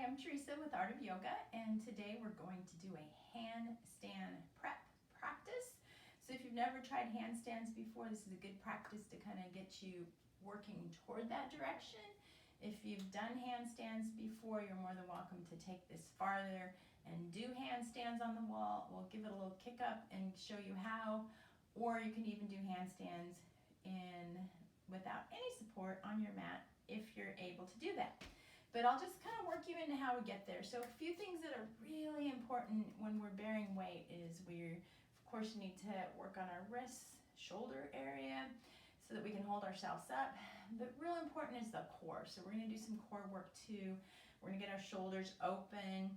I'm Teresa with Art of Yoga, and today we're going to do a handstand prep practice. So if you've never tried handstands before, this is a good practice to kind of get you working toward that direction. If you've done handstands before, you're more than welcome to take this farther and do handstands on the wall. We'll give it a little kick up and show you how, or you can even do handstands without any support on your mat if you're able to do that. But I'll just kind of work you into how we get there. So a few things that are really important when we're bearing weight is of course, need to work on our wrists, shoulder area, so that we can hold ourselves up. But real important is the core. So we're going to do some core work too. We're going to get our shoulders open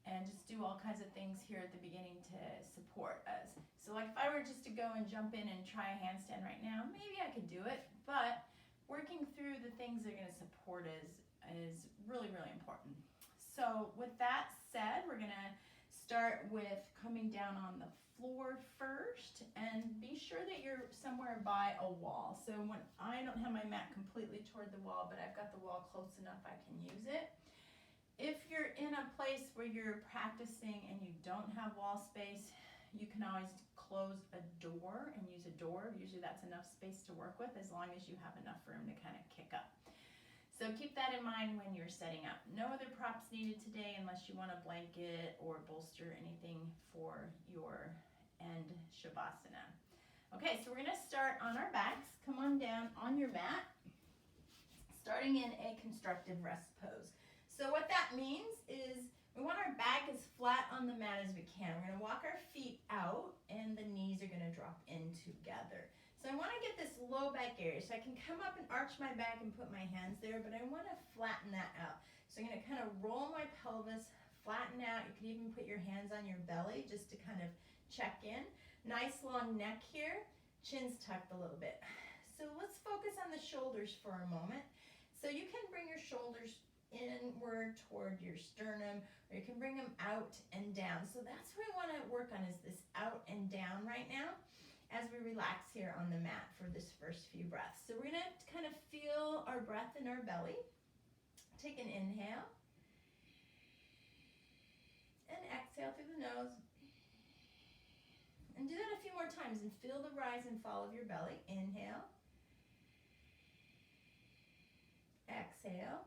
and just do all kinds of things here at the beginning to support us. So like if I were just to go and jump in and try a handstand right now, maybe I could do it, but working through the things that are going to support us is really, really important. So with that said, we're going to start with coming down on the floor first, and be sure that you're somewhere by a wall. So when I don't have my mat completely toward the wall, but I've got the wall close enough I can use it. If you're in a place where you're practicing and you don't have wall space, you can always close a door and use a door. Usually that's enough space to work with, as long as you have enough room to kind of kick up. So keep that in mind when you're setting up. No other props needed today unless you want a blanket or bolster, anything for your end shavasana. Okay, so we're gonna start on our backs. Come on down on your mat, starting in a constructive rest pose. So what that means is we want our back as flat on the mat as we can. We're gonna walk our feet out and the knees are gonna drop in together. So I wanna get this low back area. So I can come up and arch my back and put my hands there, but I wanna flatten that out. So I'm gonna kind of roll my pelvis, flatten out. You can even put your hands on your belly just to kind of check in. Nice long neck here, chin's tucked a little bit. So let's focus on the shoulders for a moment. So you can bring your shoulders inward toward your sternum, or you can bring them out and down. So that's what we want to work on, is this out and down right now as we relax here on the mat for this first few breaths. So we're going to kind of feel our breath in our belly. Take an inhale and exhale through the nose. And do that a few more times and feel the rise and fall of your belly. Inhale, exhale.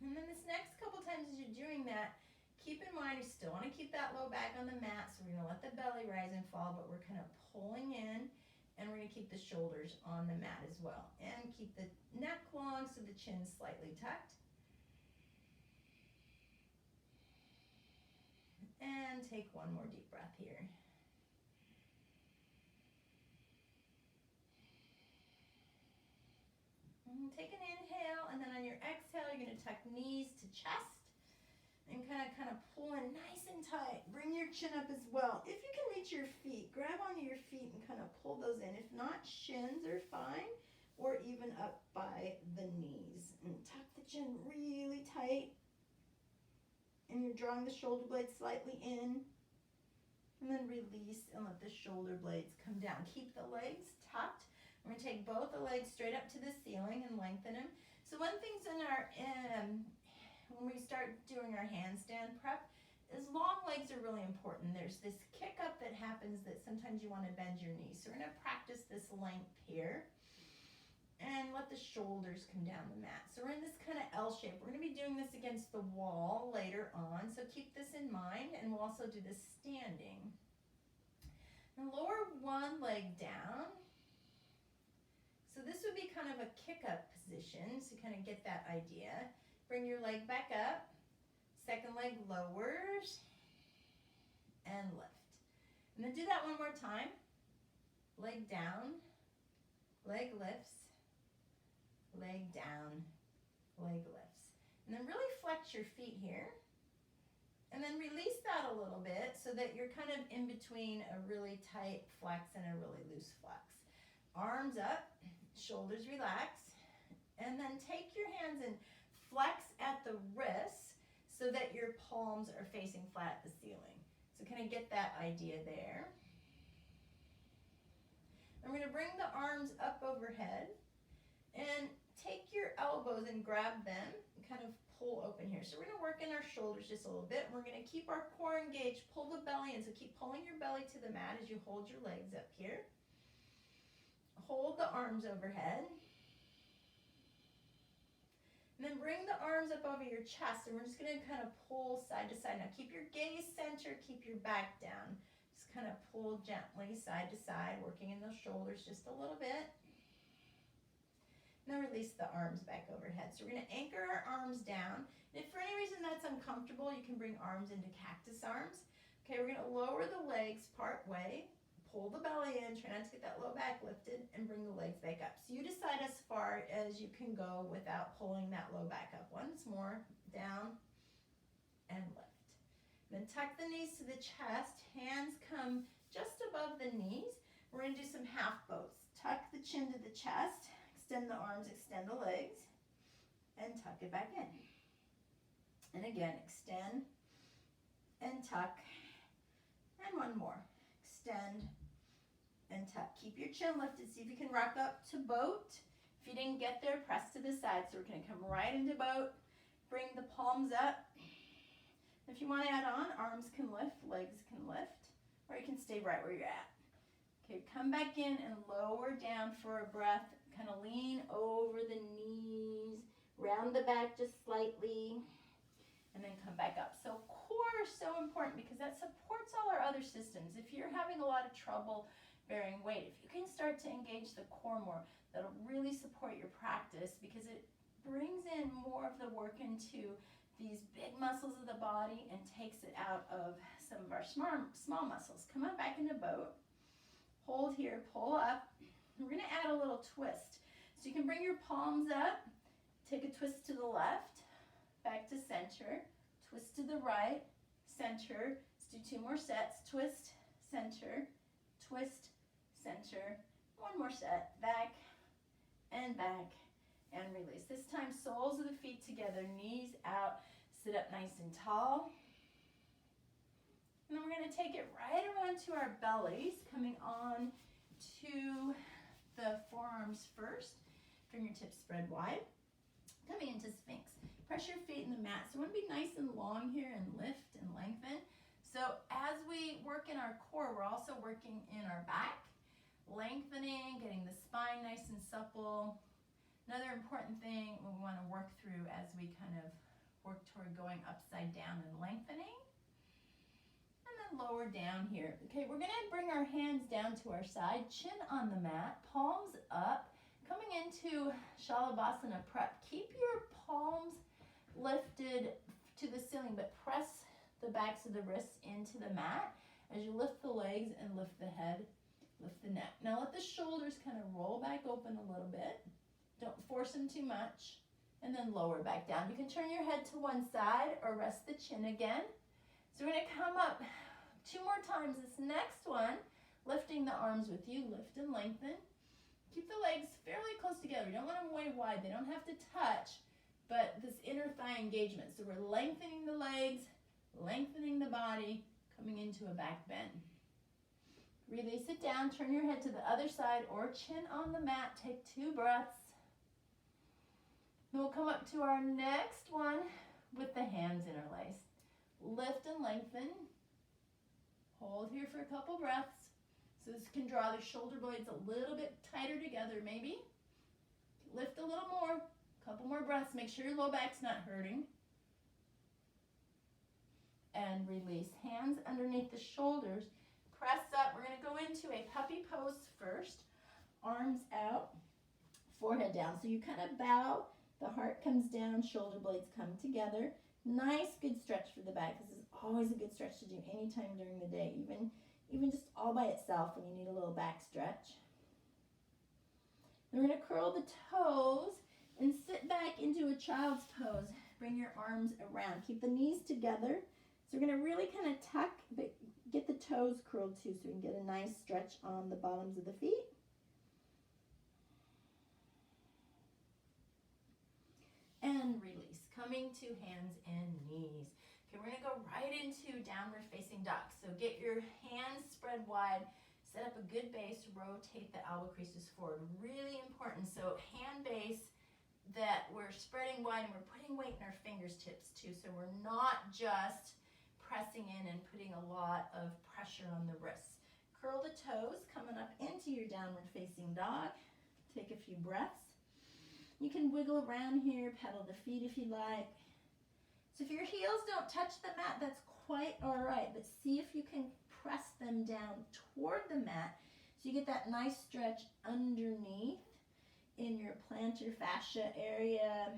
And then this next couple times as you're doing that, keep in mind you still want to keep that low back on the mat, so we're going to let the belly rise and fall, but we're kind of pulling in, and we're going to keep the shoulders on the mat as well. And keep the neck long so the chin's slightly tucked. And take one more deep breath here. Take an inhale, and then on your exhale, you're going to tuck knees to chest and kind of pull in nice and tight. Bring your chin up as well. If you can reach your feet, grab onto your feet and kind of pull those in. If not, shins are fine, or even up by the knees. And tuck the chin really tight. And you're drawing the shoulder blades slightly in. And then release and let the shoulder blades come down. Keep the legs tucked. We're going to take both the legs straight up to the ceiling and lengthen them. So one thing's when we start doing our handstand prep, is long legs are really important. There's this kick up that happens that sometimes you want to bend your knees. So we're going to practice this length here and let the shoulders come down the mat. So we're in this kind of L shape. We're going to be doing this against the wall later on, so keep this in mind, and we'll also do this standing. And lower one leg down. So this would be kind of a kick-up position, so kind of get that idea. Bring your leg back up, second leg lowers, and lift. And then do that one more time. Leg down, leg lifts, leg down, leg lifts. And then really flex your feet here. And then release that a little bit so that you're kind of in between a really tight flex and a really loose flex. Arms up, shoulders relax, and then take your hands and flex at the wrists so that your palms are facing flat at the ceiling. So kind of get that idea there. I'm going to bring the arms up overhead and take your elbows and grab them, kind kind of pull open here. So we're gonna work in our shoulders just a little bit. We're gonna keep our core engaged, pull the belly in. So keep pulling your belly to the mat as you hold your legs up here. Hold the arms overhead. And then bring the arms up over your chest, and we're just gonna kind of pull side to side. Now keep your gaze centered, keep your back down. Just kind of pull gently side to side, working in those shoulders just a little bit. Now release the arms back overhead. So we're gonna anchor our arms down. And if for any reason that's uncomfortable, you can bring arms into cactus arms. Okay, we're gonna lower the legs part way, pull the belly in, try not to get that low back lifted, and bring the legs back up. So you decide as far as you can go without pulling that low back up. Once more, down and lift. Then tuck the knees to the chest, hands come just above the knees. We're gonna do some half boats. Tuck the chin to the chest, extend the arms, extend the legs, and tuck it back in. And again, extend and tuck, and one more. Extend and tuck. Keep your chin lifted. See if you can rock up to boat. If you didn't get there, press to the side. So we're gonna come right into boat, bring the palms up. If you wanna add on, arms can lift, legs can lift, or you can stay right where you're at. Okay, come back in and lower down for a breath. Kind of lean over the knees, round the back just slightly, and then come back up. So core is so important because that supports all our other systems. If you're having a lot of trouble bearing weight, if you can start to engage the core more, that'll really support your practice because it brings in more of the work into these big muscles of the body and takes it out of some of our small muscles. Come on back into boat. Hold here, pull up. We're gonna add a little twist. So you can bring your palms up, take a twist to the left, back to center, twist to the right, center. Let's do 2 more sets. Twist, center, twist, center. 1 more set, back, and release. This time, soles of the feet together, knees out, sit up nice and tall. And then we're gonna take it right around to our bellies, coming on to the forearms first, fingertips spread wide, coming into Sphinx. Press your feet in the mat. So we want to be nice and long here and lift and lengthen. So as we work in our core, we're also working in our back, lengthening, getting the spine nice and supple. Another important thing we want to work through as we kind of work toward going upside down and lengthening. Lower down here. Okay, we're gonna bring our hands down to our side, chin on the mat, palms up, coming into Shalabhasana prep. Keep your palms lifted to the ceiling, but press the backs of the wrists into the mat as you lift the legs and lift the head, lift the neck. Now let the shoulders kind of roll back open a little bit. Don't force them too much, and then lower back down. You can turn your head to one side or rest the chin again. So we're gonna come up 2 more times. This next one, lifting the arms with you, lift and lengthen. Keep the legs fairly close together. You don't want them way wide. They don't have to touch, but this inner thigh engagement. So we're lengthening the legs, lengthening the body, coming into a back bend. Release it down, turn your head to the other side or chin on the mat. Take 2 breaths. Then we'll come up to our next one with the hands interlaced. Lift and lengthen. Hold here for a couple breaths. So this can draw the shoulder blades a little bit tighter together maybe. Lift a little more, a couple more breaths. Make sure your low back's not hurting. And release. Hands underneath the shoulders. Press up. We're going to go into a puppy pose first. Arms out, forehead down. So you kind of bow, the heart comes down, shoulder blades come together. Nice, good stretch for the back. This is always a good stretch to do anytime during the day, even just all by itself when you need a little back stretch. Then we're going to curl the toes and sit back into a child's pose. Bring your arms around. Keep the knees together. So we're going to really kind of tuck, but get the toes curled too so we can get a nice stretch on the bottoms of the feet. And release, coming to hands and knees. Okay, we're gonna go right into downward facing dog. So get your hands spread wide, set up a good base, rotate the elbow creases forward. Really important. So hand base, that we're spreading wide and we're putting weight in our fingertips too. So we're not just pressing in and putting a lot of pressure on the wrists. Curl the toes, coming up into your downward facing dog. Take a few breaths. You can wiggle around here, pedal the feet if you like. So if your heels don't touch the mat, that's quite all right, but see if you can press them down toward the mat so you get that nice stretch underneath in your plantar fascia area.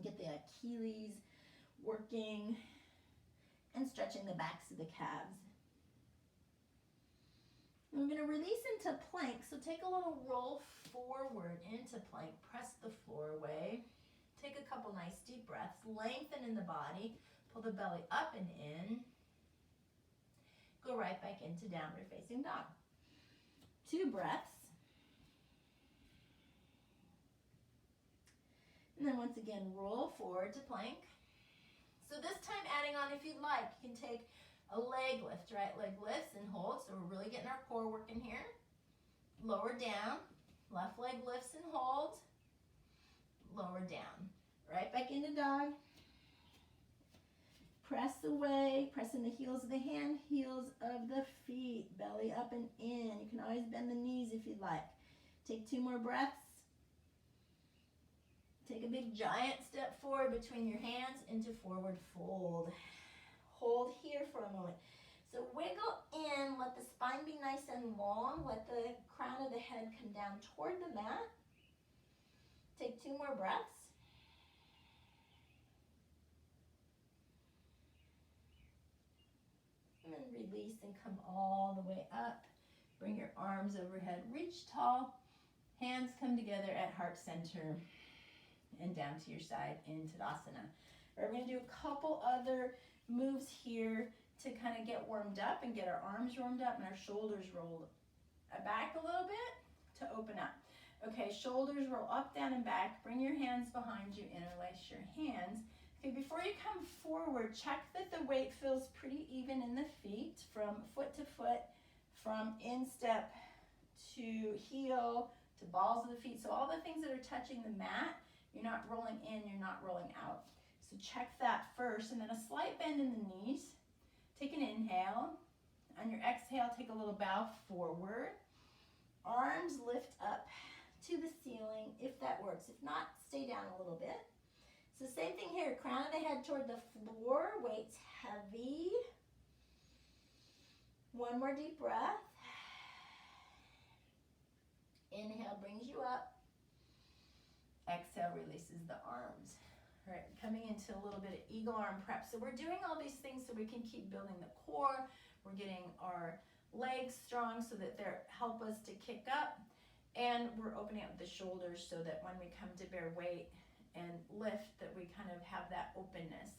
Get the Achilles working and stretching the backs of the calves. And we're going to release into plank, so take a little roll forward into plank, press the floor away. Take a couple nice deep breaths, lengthen in the body, pull the belly up and in. Go right back into downward facing dog. 2 breaths. And then once again, roll forward to plank. So this time adding on, if you'd like, you can take a leg lift, right leg lifts and hold. So we're really getting our core working here. Lower down, left leg lifts and hold. Lower down, right back into dog. Press away, pressing the heels of the hand, heels of the feet, belly up and in. You can always bend the knees if you'd like. Take 2 more breaths. Take a big giant step forward between your hands into forward fold. Hold here for a moment. So wiggle in, let the spine be nice and long, let the crown of the head come down toward the mat. Take 2 more breaths. And then release and come all the way up. Bring your arms overhead, reach tall. Hands come together at heart center and down to your side in Tadasana. We're going to do a couple other moves here to kind of get warmed up and get our arms warmed up and our shoulders rolled back a little bit to open up. Okay, shoulders roll up, down, and back. Bring your hands behind you, interlace your hands. Okay, before you come forward, check that the weight feels pretty even in the feet from foot to foot, from instep to heel to balls of the feet. So all the things that are touching the mat, you're not rolling in, you're not rolling out. So check that first, and then a slight bend in the knees. Take an inhale. On your exhale, take a little bow forward. Arms lift up to the ceiling if that works. If not, stay down a little bit. So same thing here, crown of the head toward the floor, weights heavy. 1 more deep breath. Inhale brings you up. Exhale releases the arms. All right, coming into a little bit of eagle arm prep. So we're doing all these things so we can keep building the core. We're getting our legs strong so that they help us to kick up. And we're opening up the shoulders so that when we come to bear weight and lift, that we kind of have that openness.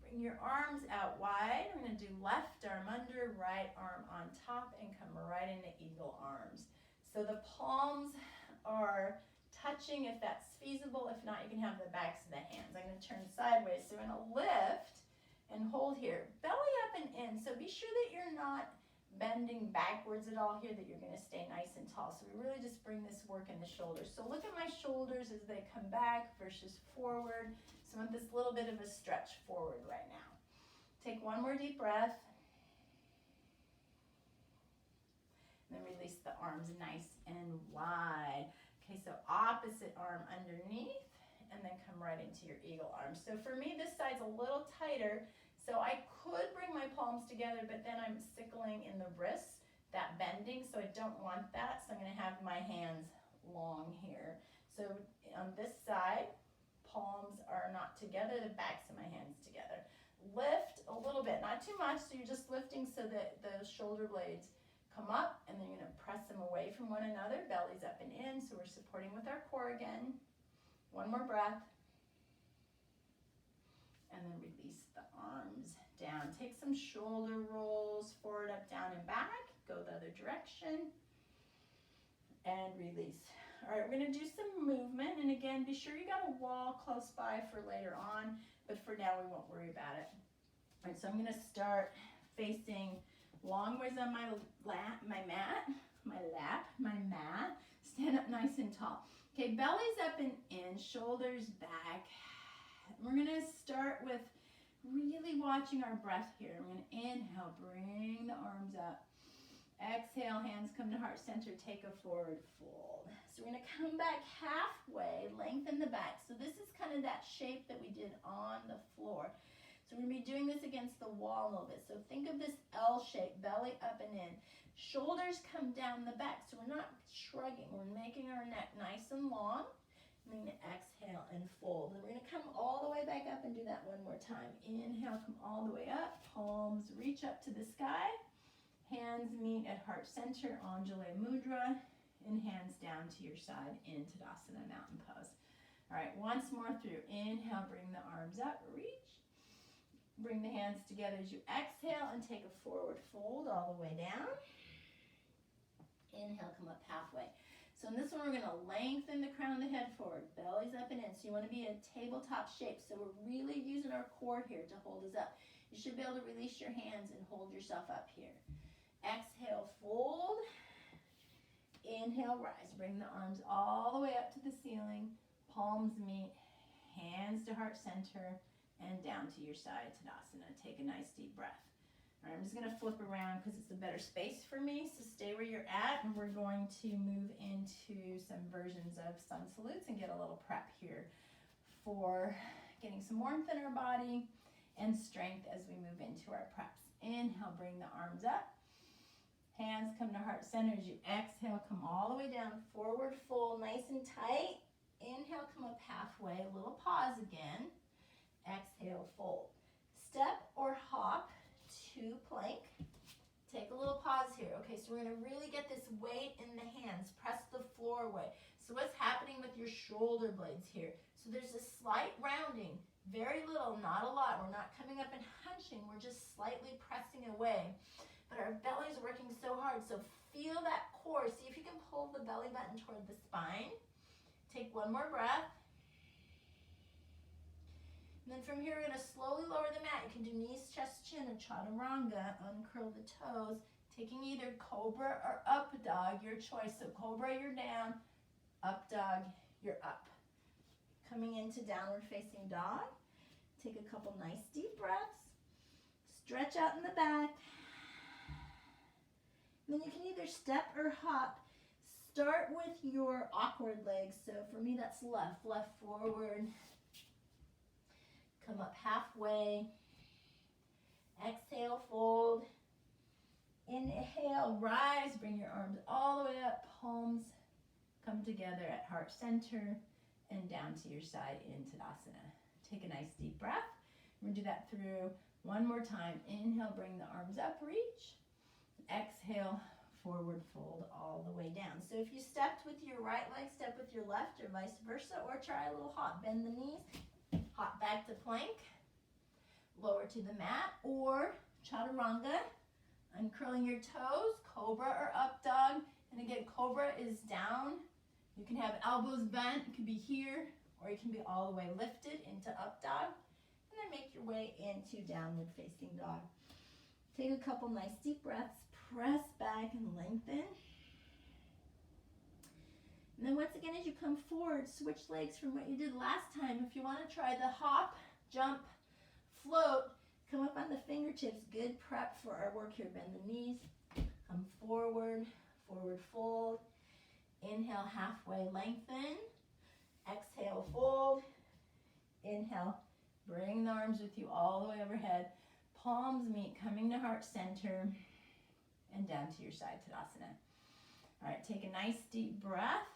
Bring your arms out wide. We're going to do left arm under, right arm on top, and come right into eagle arms. So the palms are touching if that's feasible. If not, you can have the backs of the hands. I'm going to turn sideways. So we're going to lift and hold here. Belly up and in. So be sure that you're not bending backwards at all here, that you're going to stay nice and tall. So we really just bring this work in the shoulders. So look at my shoulders as they come back versus forward. So I want this little bit of a stretch forward right now. Take 1 more deep breath. And then release the arms nice and wide. Okay, so opposite arm underneath, and then come right into your eagle arm. So for me, this side's a little tighter, so I could bring my palms together, but then I'm sickling in the wrists, that bending, so I don't want that. So I'm gonna have my hands long here. So on this side, palms are not together, the backs of my hands together. Lift a little bit, not too much, so you're just lifting so that the shoulder blades come up, and then you're going to press them away from one another. Belly's up and in, so we're supporting with our core again. 1 more breath. And then release the arms down. Take some shoulder rolls, forward, up, down, and back. Go the other direction. And release. All right, we're going to do some movement. And again, be sure you got a wall close by for later on, but for now we won't worry about it. All right, so I'm going to start facing long ways on my mat. Stand up nice and tall. Okay, belly's up and in, shoulders back. We're gonna start with really watching our breath here. I'm gonna inhale, bring the arms up. Exhale, hands come to heart center, take a forward fold. So we're gonna come back halfway, lengthen the back. So this is kind of that shape that we did on the floor. So we're gonna be doing this against the wall a little bit. So think of this L shape, belly up and in. Shoulders come down the back, so we're not shrugging. We're making our neck nice and long. And then exhale and fold. And we're gonna come all the way back up and do that one more time. Inhale, come all the way up. Palms reach up to the sky. Hands meet at heart center, Anjali Mudra, and hands down to your side in Tadasana, mountain pose. All right, once more through. Inhale, bring the arms up, reach. Bring the hands together as you exhale and take a forward fold all the way down. Inhale, come up halfway. So in this one, we're gonna lengthen the crown of the head forward, belly's up and in. So you wanna be a tabletop shape. So we're really using our core here to hold us up. You should be able to release your hands and hold yourself up here. Exhale, fold. Inhale, rise. Bring the arms all the way up to the ceiling. Palms meet, hands to heart center, and down to your side, Tadasana. Take a nice deep breath. All right, I'm just gonna flip around because it's a better space for me, so stay where you're at, and we're going to move into some versions of sun salutes and get a little prep here for getting some warmth in our body and strength as we move into our preps. Inhale, bring the arms up. Hands come to heart center as you exhale, come all the way down, forward fold, nice and tight. Inhale, come up halfway, a little pause again. Exhale, fold. Step or hop to plank. Take a little pause here. Okay, so we're gonna really get this weight in the hands. Press the floor away. So what's happening with your shoulder blades here? So there's a slight rounding, very little, not a lot. We're not coming up and hunching, we're just slightly pressing away. But our belly's working so hard, so feel that core. See if you can pull the belly button toward the spine. Take one more breath. And then from here, we're gonna slowly lower the mat. You can do knees, chest, chin, or chaturanga. Uncurl the toes, taking either cobra or up dog, your choice. So cobra, you're down. Up dog, you're up. Coming into downward facing dog. Take a couple nice deep breaths. Stretch out in the back. And then you can either step or hop. Start with your awkward legs. So for me, that's left forward. Come up halfway. Exhale, fold. Inhale, rise. Bring your arms all the way up. Palms come together at heart center and down to your side in Tadasana. Take a nice deep breath. We're going to do that through one more time. Inhale, bring the arms up, reach. Exhale, forward fold all the way down. So if you stepped with your right leg, step with your left or vice versa, or try a little hop. Bend the knees, hop back to plank, lower to the mat, or chaturanga, uncurling your toes, cobra or up dog. And again, cobra is down. You can have elbows bent, it can be here, or you can be all the way lifted into up dog. And then make your way into downward facing dog. Take a couple nice deep breaths, press back and lengthen. And then once again, as you come forward, switch legs from what you did last time. If you want to try the hop, jump, float, come up on the fingertips. Good prep for our work here. Bend the knees, come forward, forward fold. Inhale, halfway lengthen. Exhale, fold. Inhale, bring the arms with you all the way overhead. Palms meet, coming to heart center and down to your side, Tadasana. All right, take a nice deep breath.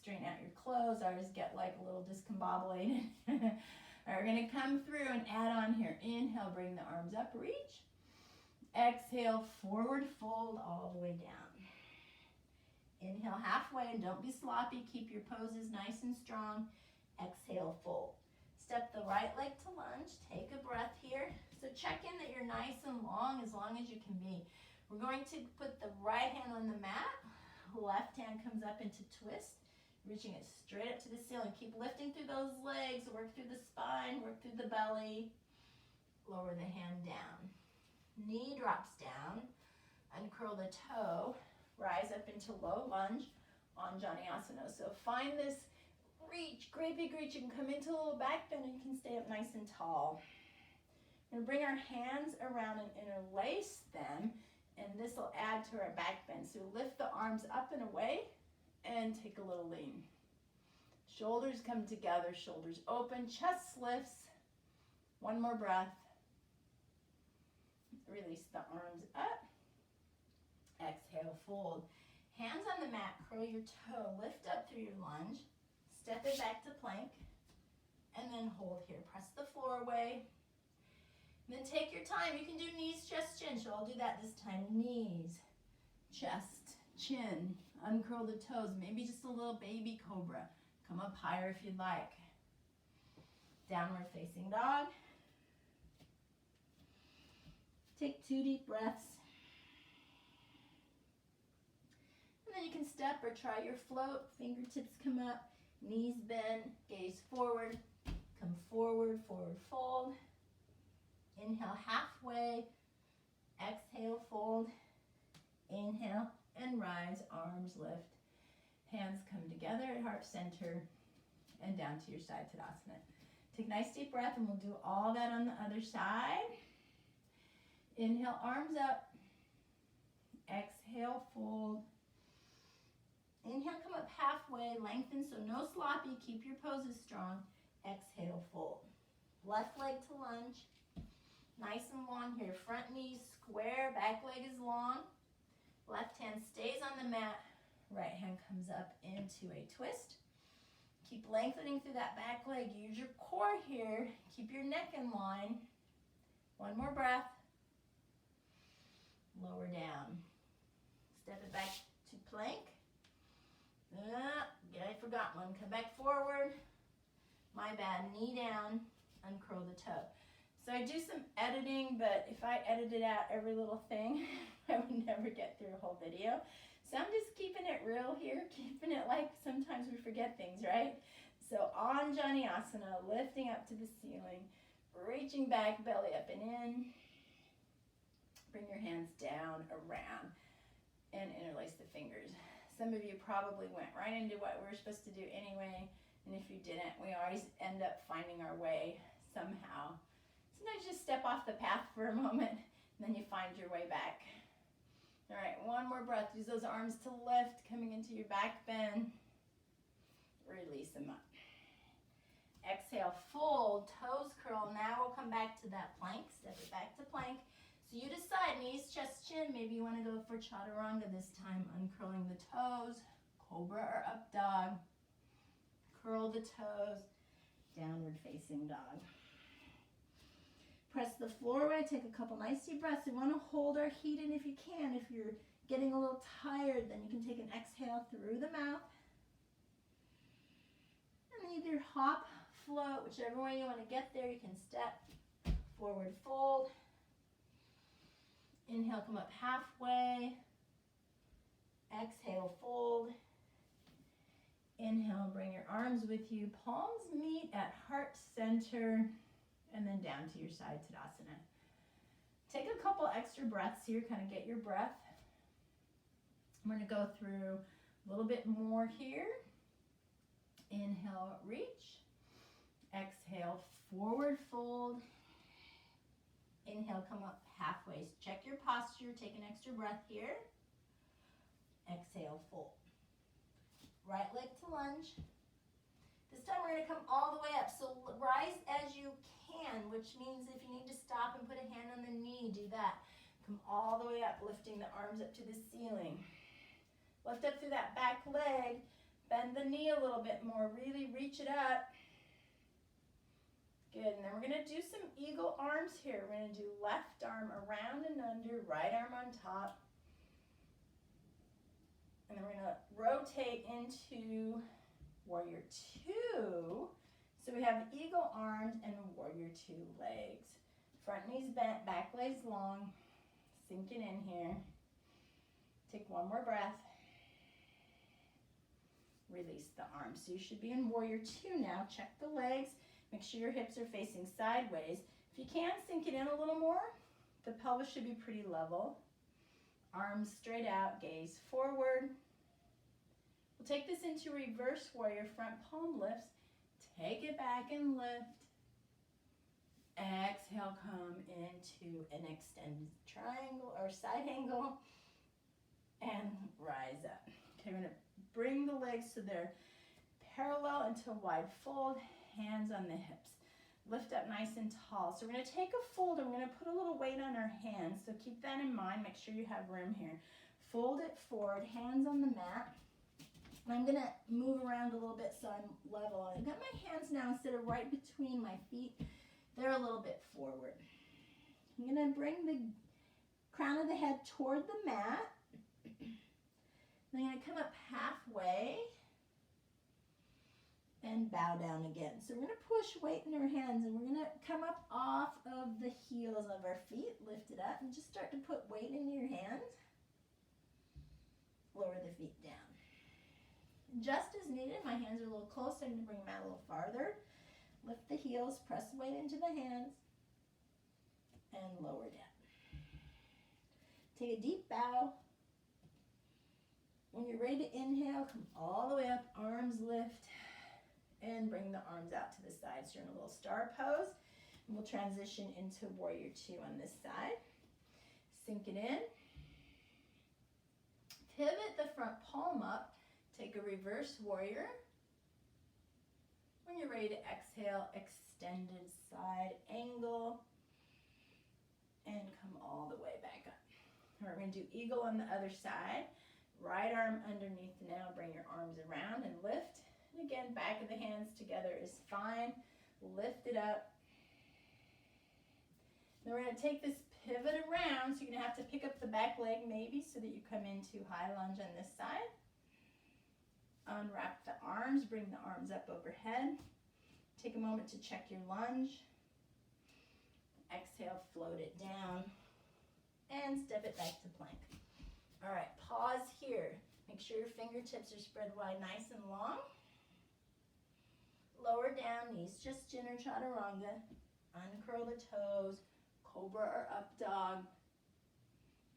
Straighten out your clothes. I always get like a little discombobulated. All right, we're gonna come through and add on here. Inhale, bring the arms up, reach. Exhale, forward fold all the way down. Inhale halfway and don't be sloppy. Keep your poses nice and strong. Exhale, fold. Step the right leg to lunge. Take a breath here. So check in that you're nice and long as you can be. We're going to put the right hand on the mat. Left hand comes up into twist, reaching it straight up to the ceiling. Keep lifting through those legs. Work through the spine. Work through the belly. Lower the hand down. Knee drops down. Uncurl the toe. Rise up into low lunge, Anjaneyasana. So find this Reach, great big reach. You can come into a little back bend and you can stay up nice and tall. And bring our hands around and interlace them, and this will add to our back bend. So lift the arms up and away and take a little lean. Shoulders come together, shoulders open, chest lifts. One more breath. Release the arms up. Exhale, fold. Hands on the mat, curl your toe, lift up through your lunge, step it back to plank, and then hold here. Press the floor away. And then take your time. You can do knees, chest, chin. So I'll do that this time. Knees, chest, chin. Uncurl the toes. Maybe just a little baby cobra. Come up higher if you'd like. Downward facing dog. Take 2 deep breaths. And then you can step or try your float. Fingertips come up. Knees bend. Gaze forward. Come forward, forward fold. Inhale halfway, exhale, fold, inhale, and rise, arms lift. Hands come together at heart center and down to your side, Tadasana. Take a nice deep breath and we'll do all that on the other side. Inhale, arms up. Exhale, fold. Inhale, come up halfway, lengthen, so no sloppy, keep your poses strong. Exhale, fold. Left leg to lunge. Nice and long here. Front knee square, back leg is long. Left hand stays on the mat. Right hand comes up into a twist. Keep lengthening through that back leg. Use your core here. Keep your neck in line. One more breath. Lower down. Step it back to plank. I forgot one. Come back forward. My bad. Knee down. Uncurl the toe. So I do some editing, but if I edited out every little thing, I would never get through a whole video. So I'm just keeping it real here, keeping it like sometimes we forget things, right? So Anjaneyasana, lifting up to the ceiling, reaching back, belly up and in. Bring your hands down, around, and interlace the fingers. Some of you probably went right into what we were supposed to do anyway, and if you didn't, we always end up finding our way somehow. Sometimes just step off the path for a moment, and then you find your way back. All right, one more breath. Use those arms to lift, coming into your back bend. Release them up. Exhale, fold, toes curl. Now we'll come back to that plank. Step it back to plank. So you decide, knees, chest, chin. Maybe you want to go for chaturanga this time, uncurling the toes, cobra or up dog. Curl the toes, downward facing dog. Press the floor away, take a couple nice deep breaths. We want to hold our heat in if you can. If you're getting a little tired, then you can take an exhale through the mouth. And either hop, float, whichever way you want to get there. You can step, forward fold. Inhale, come up halfway. Exhale, fold. Inhale, bring your arms with you. Palms meet at heart center. And then down to your side, Tadasana. Take a couple extra breaths here, kind of get your breath. I'm going to go through a little bit more here. Inhale, reach. Exhale, forward fold. Inhale, come up halfway. Check your posture, take an extra breath here. Exhale, fold. Right leg to lunge. This time we're going to come all the way up. So rise as you can, which means if you need to stop and put a hand on the knee, do that. Come all the way up, lifting the arms up to the ceiling. Lift up through that back leg. Bend the knee a little bit more. Really reach it up. Good. And then we're going to do some eagle arms here. We're going to do left arm around and under, right arm on top. And then we're going to rotate into warrior two. So we have eagle arms and warrior two legs. Front knees bent, back legs long. Sinking in here. Take one more breath. Release the arms. So you should be in warrior two now. Check the legs. Make sure your hips are facing sideways. If you can, sink it in a little more. The pelvis should be pretty level. Arms straight out, gaze forward. We'll take this into reverse warrior, front palm lifts. Take it back and lift. Exhale, come into an extended triangle or side angle and rise up. Okay, we're gonna bring the legs so they're parallel into a wide fold, hands on the hips. Lift up nice and tall. So we're gonna take a fold and we're gonna put a little weight on our hands. So keep that in mind, make sure you have room here. Fold it forward, hands on the mat. And I'm gonna move around a little bit so I'm level. I've got my hands now, instead of right between my feet, they're a little bit forward. I'm gonna bring the crown of the head toward the mat. I'm gonna come up halfway and bow down again. So we're gonna push weight in our hands and we're gonna come up off of the heels of our feet, lift it up, and just start to put weight into your hands. Lower the feet down. Just as needed, my hands are a little closer. I'm going to bring them out a little farther. Lift the heels, press weight into the hands, and lower down. Take a deep bow. When you're ready to inhale, come all the way up, arms lift, and bring the arms out to the side. So you're in a little star pose, and we'll transition into warrior two on this side. Sink it in. Pivot the front palm up. Take a reverse warrior. When you're ready to exhale, extended side angle, and come all the way back up. All right, we're gonna do eagle on the other side. Right arm underneath now, bring your arms around and lift. And again, back of the hands together is fine. Lift it up. Then we're gonna take this pivot around, so you're gonna have to pick up the back leg maybe so that you come into high lunge on this side. Unwrap the arms, bring the arms up overhead. Take a moment to check your lunge. Exhale, float it down, and step it back to plank. All right, pause here. Make sure your fingertips are spread wide, nice and long. Lower down, knees just chin or chaturanga. Uncurl the toes, cobra or up dog.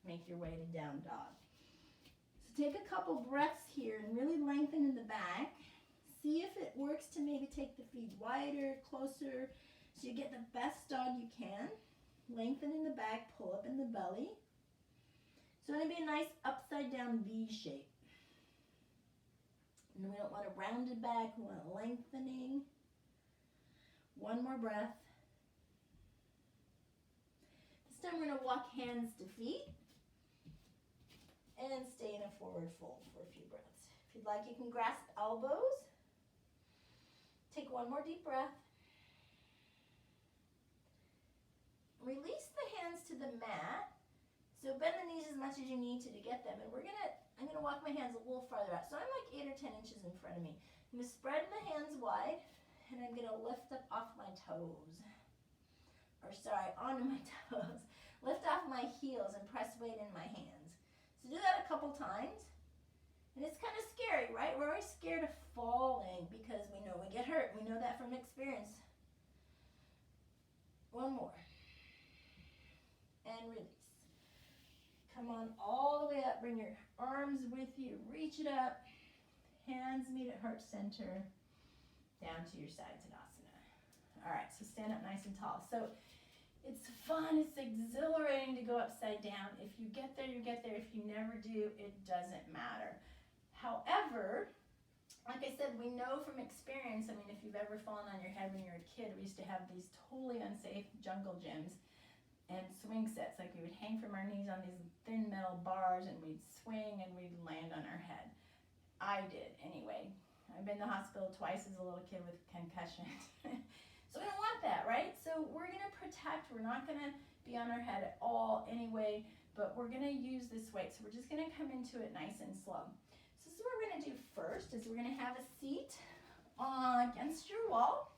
Make your way to down dog. So take a couple breaths here and really lengthen in the back. See if it works to maybe take the feet wider, closer, so you get the best dog you can. Lengthen in the back, pull up in the belly. So it's going to be a nice upside down V shape. And we don't want a rounded back, we want a lengthening. One more breath. This time we're going to walk hands to feet and stay in a forward fold for a few breaths. If you'd like, you can grasp elbows. Take one more deep breath. Release the hands to the mat. So bend the knees as much as you need to get them. And I'm gonna walk my hands a little farther out. So I'm like 8 or 10 inches in front of me. I'm gonna spread my hands wide, and I'm gonna lift up off my toes. Onto my toes. Lift off my heels and press weight in my hands. So do that a couple times. And it's kind of scary, right? We're always scared of falling because we know we get hurt. We know that from experience. One more. And release. Come on all the way up. Bring your arms with you. Reach it up. Hands meet at heart center. Down to your side Tadasana. All right, so stand up nice and tall. So it's fun. It's exhilarating to go upside down. If you get there, you get there. If you never do, it doesn't matter. However, like I said, we know from experience, I mean, if you've ever fallen on your head when you were a kid, we used to have these totally unsafe jungle gyms and swing sets. Like we would hang from our knees on these thin metal bars and we'd swing and we'd land on our head. I did anyway. I've been to the hospital twice as a little kid with concussion. So we don't want that, right? So we're gonna protect, we're not gonna be on our head at all anyway, but we're gonna use this weight. So we're just gonna come into it nice and slow. So this is what we're gonna do first, is we're gonna have a seat against your wall,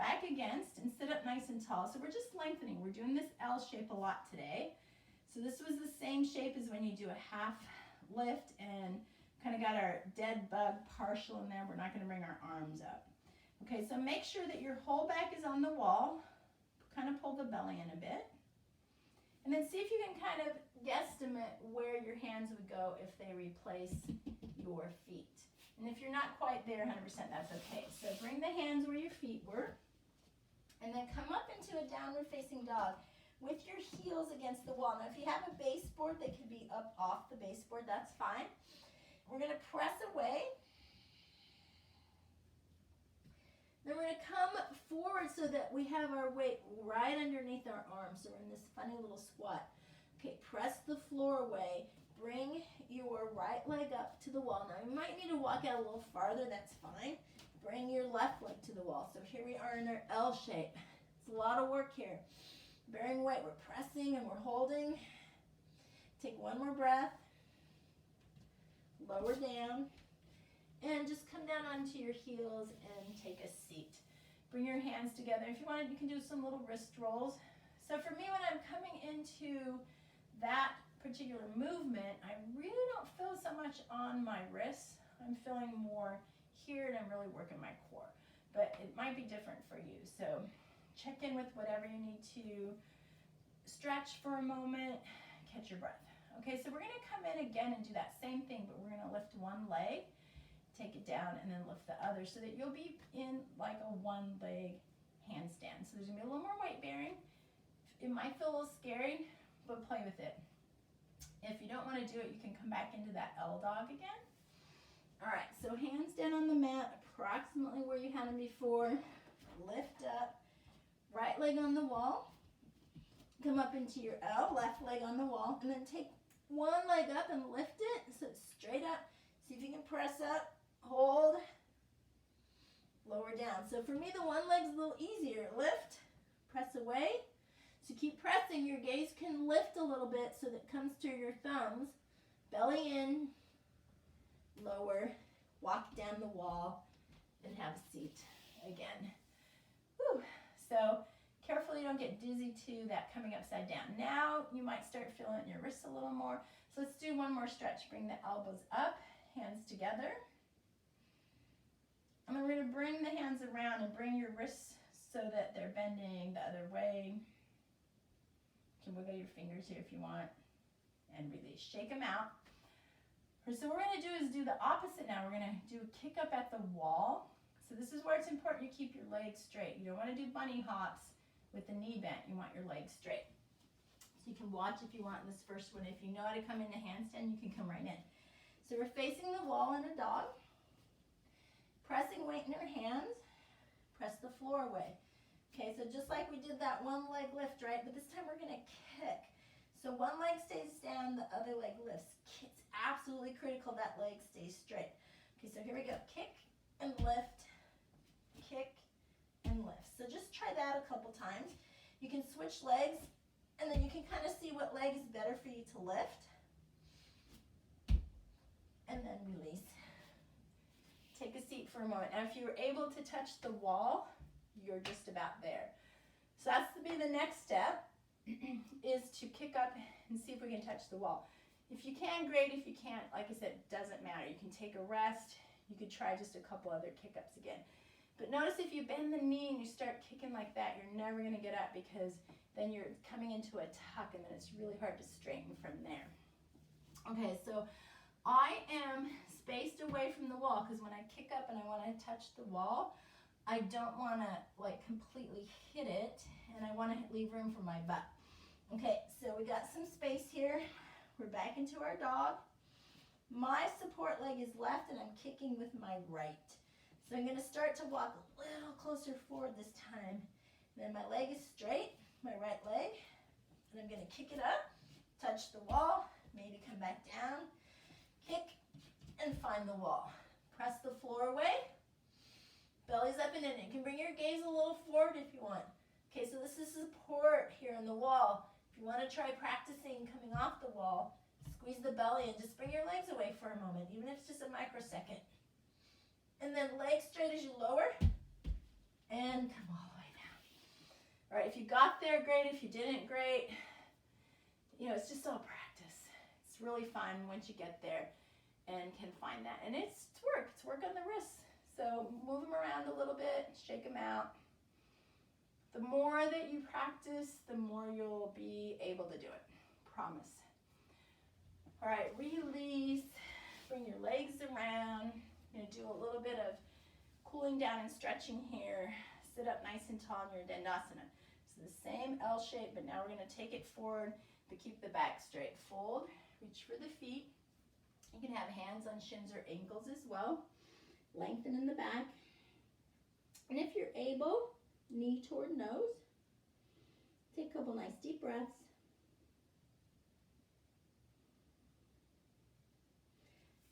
back against, and sit up nice and tall. So we're just lengthening. We're doing this L shape a lot today. So this was the same shape as when you do a half lift and kind of got our dead bug partial in there. We're not gonna bring our arms up. Okay, so make sure that your whole back is on the wall. Kind of pull the belly in a bit. And then see if you can kind of guesstimate where your hands would go if they replace your feet. And if you're not quite there 100%, that's okay. So bring the hands where your feet were, and then come up into a downward facing dog with your heels against the wall. Now, if you have a baseboard, they could be up off the baseboard, that's fine. We're gonna press away. Then we're gonna come forward so that we have our weight right underneath our arms. So we're in this funny little squat. Okay, press the floor away. Bring your right leg up to the wall. Now you might need to walk out a little farther, that's fine. Bring your left leg to the wall. So here we are in our L shape. It's a lot of work here. Bearing weight, we're pressing and we're holding. Take one more breath. Lower down. And just come down onto your heels and take a seat. Bring your hands together. If you want, you can do some little wrist rolls. So for me, when I'm coming into that particular movement, I really don't feel so much on my wrists. I'm feeling more here, and I'm really working my core. But it might be different for you. So check in with whatever you need to. Stretch for a moment, catch your breath. Okay, so we're gonna come in again and do that same thing, but we're gonna lift one leg, take it down, and then lift the other so that you'll be in like a one leg handstand. So there's gonna be a little more weight bearing. It might feel a little scary, but play with it. If you don't wanna do it, you can come back into that L dog again. All right, so handstand on the mat, approximately where you had them before. Lift up, right leg on the wall. Come up into your L, left leg on the wall, and then take one leg up and lift it so it's straight up. See if you can press up, hold, lower down. So for me, the one leg's a little easier. Lift, press away. So keep pressing. Your gaze can lift a little bit so that it comes to your thumbs. Belly in, lower, walk down the wall, and have a seat again. Whew. So careful you don't get dizzy to that coming upside down. Now you might start feeling your wrists a little more. So let's do one more stretch. Bring the elbows up, hands together. And then we're going to bring the hands around and bring your wrists so that they're bending the other way. You can wiggle your fingers here if you want. And release. Shake them out. So what we're going to do is do the opposite now. We're going to do a kick up at the wall. So this is where it's important you keep your legs straight. You don't want to do bunny hops with the knee bent. You want your legs straight. So you can watch if you want in this first one. If you know how to come into handstand, you can come right in. So we're facing the wall in a dog. Pressing weight in your hands. Press the floor away. Okay, so just like we did that one leg lift, right? But this time we're going to kick. So one leg stays down, the other leg lifts. It's absolutely critical that leg stays straight. Okay, so here we go. Kick and lift. Kick and lift. So just try that a couple times. You can switch legs, and then you can kind of see what leg is better for you to lift. And then release. Take a seat for a moment. Now if you were able to touch the wall, you're just about there. So that's to be the next step, is to kick up and see if we can touch the wall. If you can, great. If you can't, like I said, it doesn't matter. You can take a rest. You could try just a couple other kick-ups again. But notice if you bend the knee and you start kicking like that, you're never going to get up, because then you're coming into a tuck, and then it's really hard to straighten from there. Okay, so I am spaced away from the wall, because when I kick up and I want to touch the wall, I don't want to like completely hit it, and I want to leave room for my butt. Okay, so we got some space here. We're back into our dog. My support leg is left, and I'm kicking with my right. So I'm going to start to walk a little closer forward this time. Then my leg is straight, my right leg, and I'm going to kick it up, touch the wall, maybe come back down, kick, and find the wall. Press the floor away, belly's up and in. You can bring your gaze a little forward if you want. Okay, so this is support here on the wall. If you want to try practicing coming off the wall, squeeze the belly and just bring your legs away for a moment, even if it's just a microsecond. And then legs straight as you lower, and come all the way down. All right, if you got there, great. If you didn't, great. You know, it's just all practice. It's really fun once you get there and can find that. And it's work. It's work on the wrists. So move them around a little bit, shake them out. The more that you practice, the more you'll be able to do it. Promise. All right, release. Bring your legs around. You're gonna do a little bit of cooling down and stretching here. Sit up nice and tall in your Dandasana. So the same L shape, but now we're gonna take it forward, but keep the back straight. Fold, reach for the feet. You can have hands on shins or ankles as well. Lengthen in the back. And if you're able, knee toward nose. Take a couple nice deep breaths.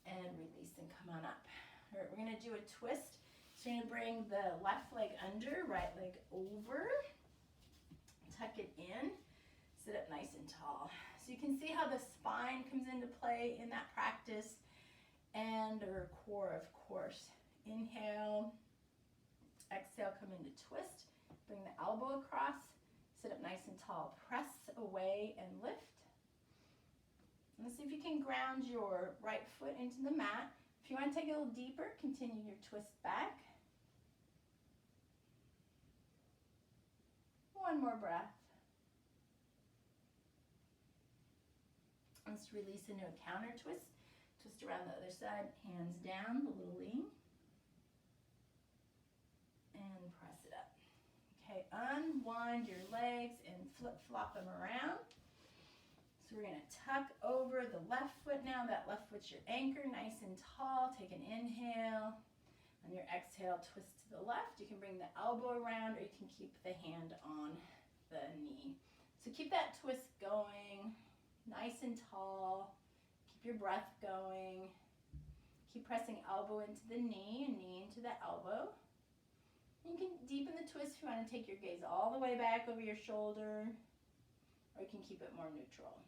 And release and come on up. All right, we're gonna do a twist. So you're gonna bring the left leg under, right leg over. Tuck it in, sit up nice and tall. So you can see how the spine comes into play in that practice, and our core, of course. Inhale, exhale, come into twist. Bring the elbow across, sit up nice and tall. Press away and lift. Let's see if you can ground your right foot into the mat. If you want to take it a little deeper, continue your twist back. One more breath. Let's release into a counter twist. Twist around the other side, hands down, the little lean. And press it up. Okay, unwind your legs and flip-flop them around. So we're gonna tuck over the left foot now. That left foot's your anchor, nice and tall. Take an inhale. On your exhale, twist to the left. You can bring the elbow around, or you can keep the hand on the knee. So keep that twist going, nice and tall. Keep your breath going. Keep pressing elbow into the knee and knee into the elbow. You can deepen the twist if you want to take your gaze all the way back over your shoulder, or you can keep it more neutral.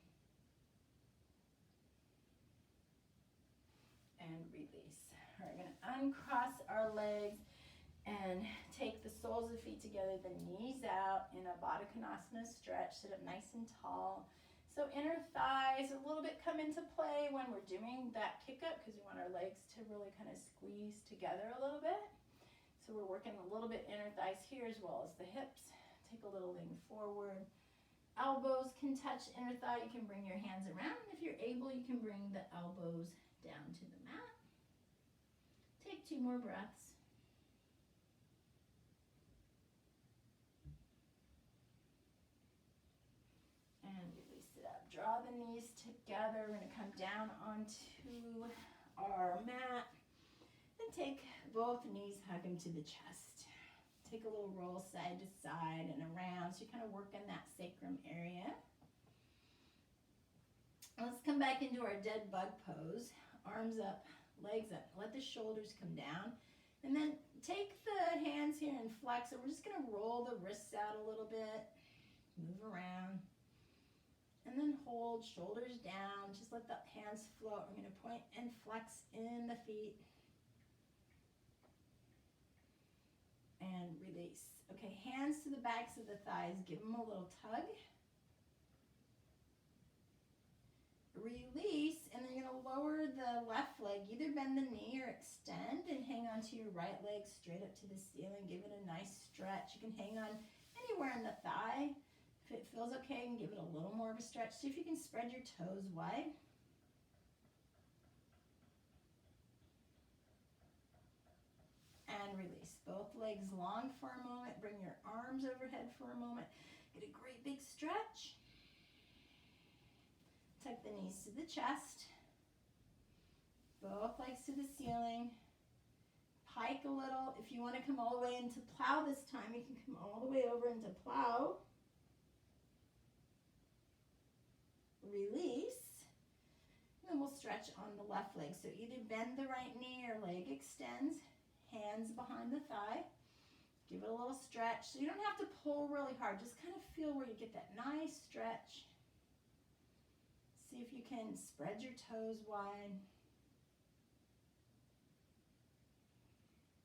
And release. All right, we're going to uncross our legs and take the soles of the feet together, the knees out in a Baddha Konasana stretch. Sit up nice and tall. So inner thighs a little bit come into play when we're doing that kick up, because we want our legs to really kind of squeeze together a little bit. So we're working a little bit inner thighs here as well as the hips. Take a little lean forward. Elbows can touch inner thigh. You can bring your hands around. If you're able, you can bring the elbows down to the mat. Take 2 more breaths. And release it up. Draw the knees together. We're going to come down onto our mat and take both knees, hug them to the chest. Take a little roll side to side and around, so you're kind of working that sacrum area. Let's come back into our dead bug pose. Arms up, legs up. Let the shoulders come down. And then take the hands here and flex. So we're just going to roll the wrists out a little bit. Move around. And then hold, shoulders down. Just let the hands float. We're going to point and flex in the feet. And release. Okay, hands to the backs of the thighs. Give them a little tug. Release, and then you're going to lower the left leg. Either bend the knee or extend and hang on to your right leg straight up to the ceiling. Give it a nice stretch. You can hang on anywhere in the thigh. If it feels okay, you can give it a little more of a stretch. See if you can spread your toes wide. And release. Both legs long for a moment. Bring your arms overhead for a moment. Get a great big stretch. Tuck the knees to the chest. Both legs to the ceiling. Pike a little. If you want to come all the way into plow this time, you can come all the way over into plow. Release. And then we'll stretch on the left leg. So either bend the right knee or leg extends. Hands behind the thigh. Give it a little stretch. So you don't have to pull really hard. Just kind of feel where you get that nice stretch. See if you can spread your toes wide.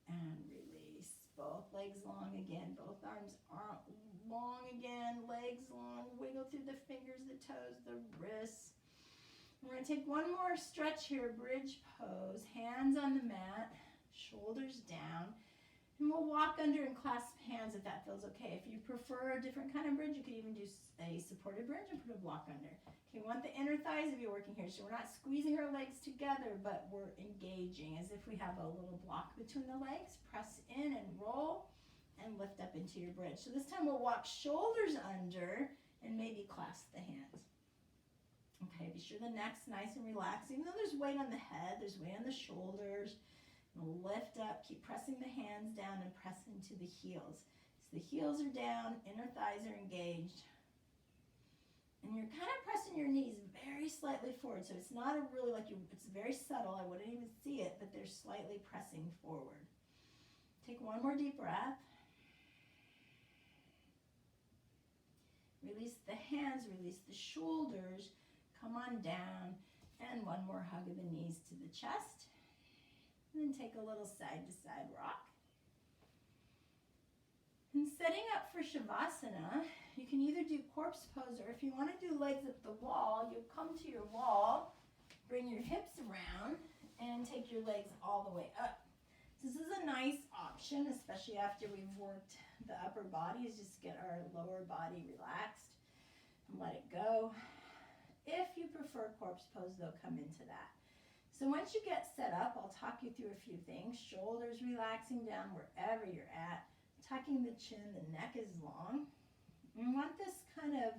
And release. Both legs long again. Both arms are long again. Legs long. Wiggle through the fingers, the toes, the wrists. We're going to take one more stretch here. Bridge pose. Hands on the mat. Shoulders down. And we'll walk under and clasp hands if that feels okay. If you prefer a different kind of bridge, you could even do a supported bridge and put a block under. Okay, we want the inner thighs to be working here. So we're not squeezing our legs together, but we're engaging as if we have a little block between the legs. Press in and roll and lift up into your bridge. So this time we'll walk shoulders under and maybe clasp the hands. Okay, be sure the neck's nice and relaxed. Even though there's weight on the head, there's weight on the shoulders. Lift up, keep pressing the hands down and press into the heels. So the heels are down, inner thighs are engaged. And you're kind of pressing your knees very slightly forward. So it's not a really like it's very subtle. I wouldn't even see it, but they're slightly pressing forward. Take one more deep breath. Release the hands, release the shoulders. Come on down. And one more hug of the knees to the chest. And then take a little side-to-side rock. And setting up for Shavasana, you can either do corpse pose, or if you want to do legs at the wall, you'll come to your wall, bring your hips around, and take your legs all the way up. This is a nice option, especially after we've worked the upper body, is just get our lower body relaxed and let it go. If you prefer corpse pose, though, come into that. So once you get set up, I'll talk you through a few things. Shoulders relaxing down wherever you're at. Tucking the chin, the neck is long. You want this kind of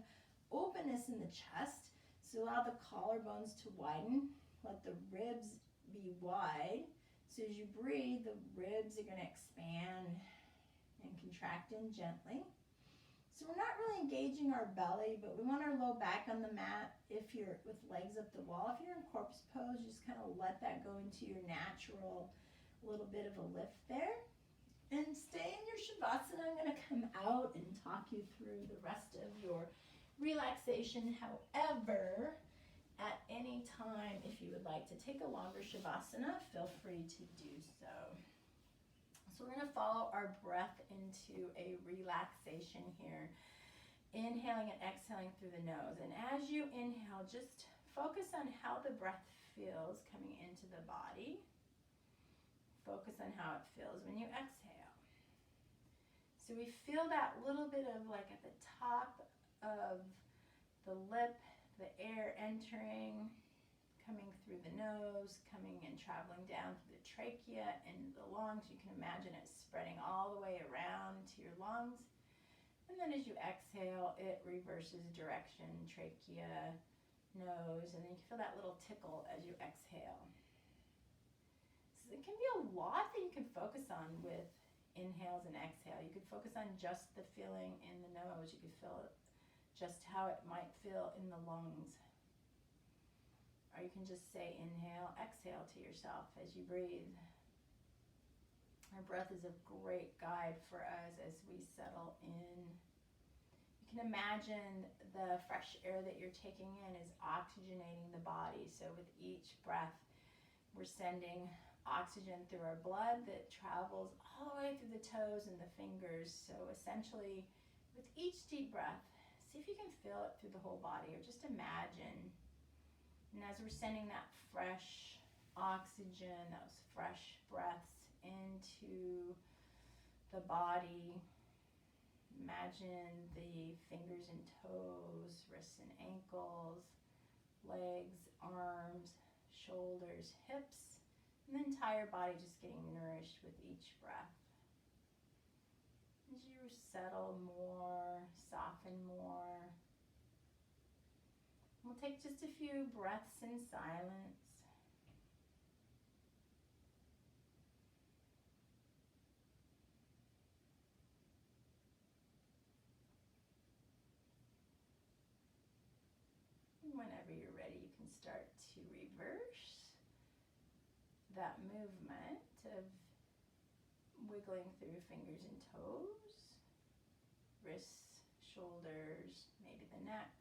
openness in the chest. So allow the collarbones to widen. Let the ribs be wide. So as you breathe, the ribs are going to expand and contract in gently. So we're not really engaging our belly, but we want our low back on the mat if you're with legs up the wall. If you're in corpse pose, just kind of let that go into your natural little bit of a lift there. And stay in your Shavasana. I'm going to come out and talk you through the rest of your relaxation. However, at any time, if you would like to take a longer Shavasana, feel free to do so. So we're going to follow our breath into a relaxation here. Inhaling and exhaling through the nose. And as you inhale, just focus on how the breath feels coming into the body. Focus on how it feels when you exhale. So we feel that little bit of like at the top of the lip, the air entering, coming through the nose, coming and traveling down through the trachea and the lungs. You can imagine it spreading all the way around to your lungs. And then as you exhale, it reverses direction, trachea, nose, and then you feel that little tickle as you exhale. So it can be a lot that you can focus on with inhales and exhale. You could focus on just the feeling in the nose. You could feel just how it might feel in the lungs. Or you can just say inhale, exhale to yourself as you breathe. Our breath is a great guide for us as we settle in. You can imagine the fresh air that you're taking in is oxygenating the body. So with each breath, we're sending oxygen through our blood that travels all the way through the toes and the fingers. So essentially, with each deep breath, see if you can feel it through the whole body, or just imagine. And as we're sending that fresh oxygen, those fresh breaths into the body, imagine the fingers and toes, wrists and ankles, legs, arms, shoulders, hips, and the entire body just getting nourished with each breath. As you settle more, soften more, we'll take just a few breaths in silence. And whenever you're ready, you can start to reverse that movement of wiggling through your fingers and toes, wrists, shoulders, maybe the neck.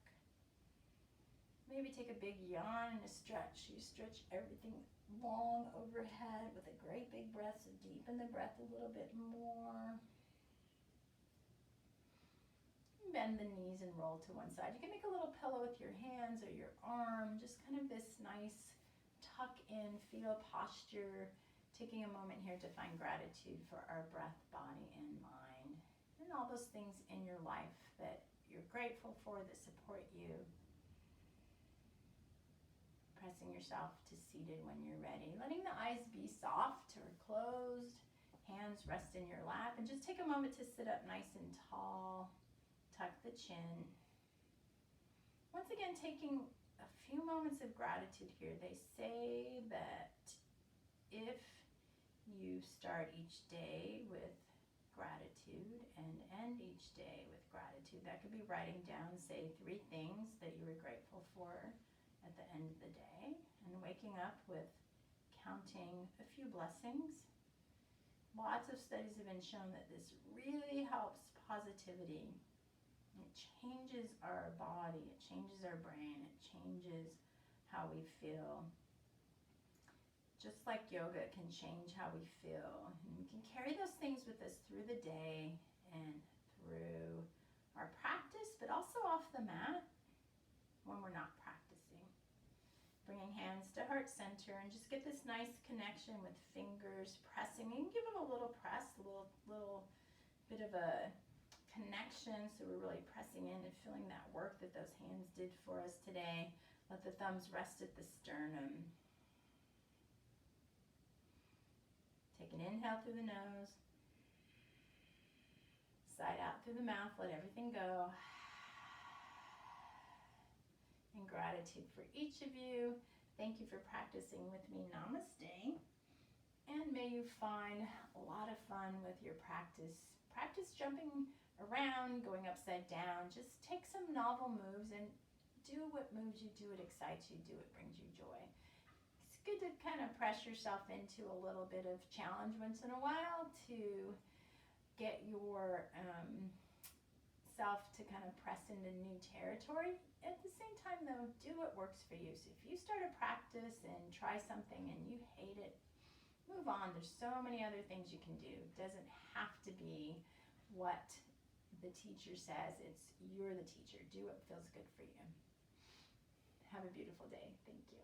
Maybe take a big yawn and a stretch. You stretch everything long overhead with a great big breath, so deepen the breath a little bit more. Bend the knees and roll to one side. You can make a little pillow with your hands or your arm, just kind of this nice tuck in fetal posture taking a moment here to find gratitude for our breath, body, and mind, and all those things in your life that you're grateful for that support you. Pressing yourself to seated when you're ready. Letting the eyes be soft or closed. Hands rest in your lap. And just take a moment to sit up nice and tall. Tuck the chin. Once again, taking a few moments of gratitude here. They say that if you start each day with gratitude and end each day with gratitude, that could be writing down, say, 3 things that you were grateful for at the end of the day, and waking up with counting a few blessings. Lots of studies have been shown that this really helps positivity. It changes our body, it changes our brain, it changes how we feel. Just like yoga can change how we feel. And we can carry those things with us through the day and through our practice, but also off the mat when we're not practicing. Bringing hands to heart center and just get this nice connection with fingers pressing. You can give them a little press, a little bit of a connection, so we're really pressing in and feeling that work that those hands did for us today. Let the thumbs rest at the sternum. Take an inhale through the nose. Sigh out through the mouth, let everything go. And gratitude for each of you. Thank you for practicing with me. Namaste. And may you find a lot of fun with your practice. Practice jumping around, going upside down. Just take some novel moves and do what moves you, do what excites you, do what brings you joy. It's good to kind of press yourself into a little bit of challenge once in a while to get your self to kind of press into new territory. At the same time though, do what works for you. So if you start a practice and try something and you hate it, move on. There's so many other things you can do. It doesn't have to be what the teacher says. It's you're the teacher. Do what feels good for you. Have a beautiful day. Thank you.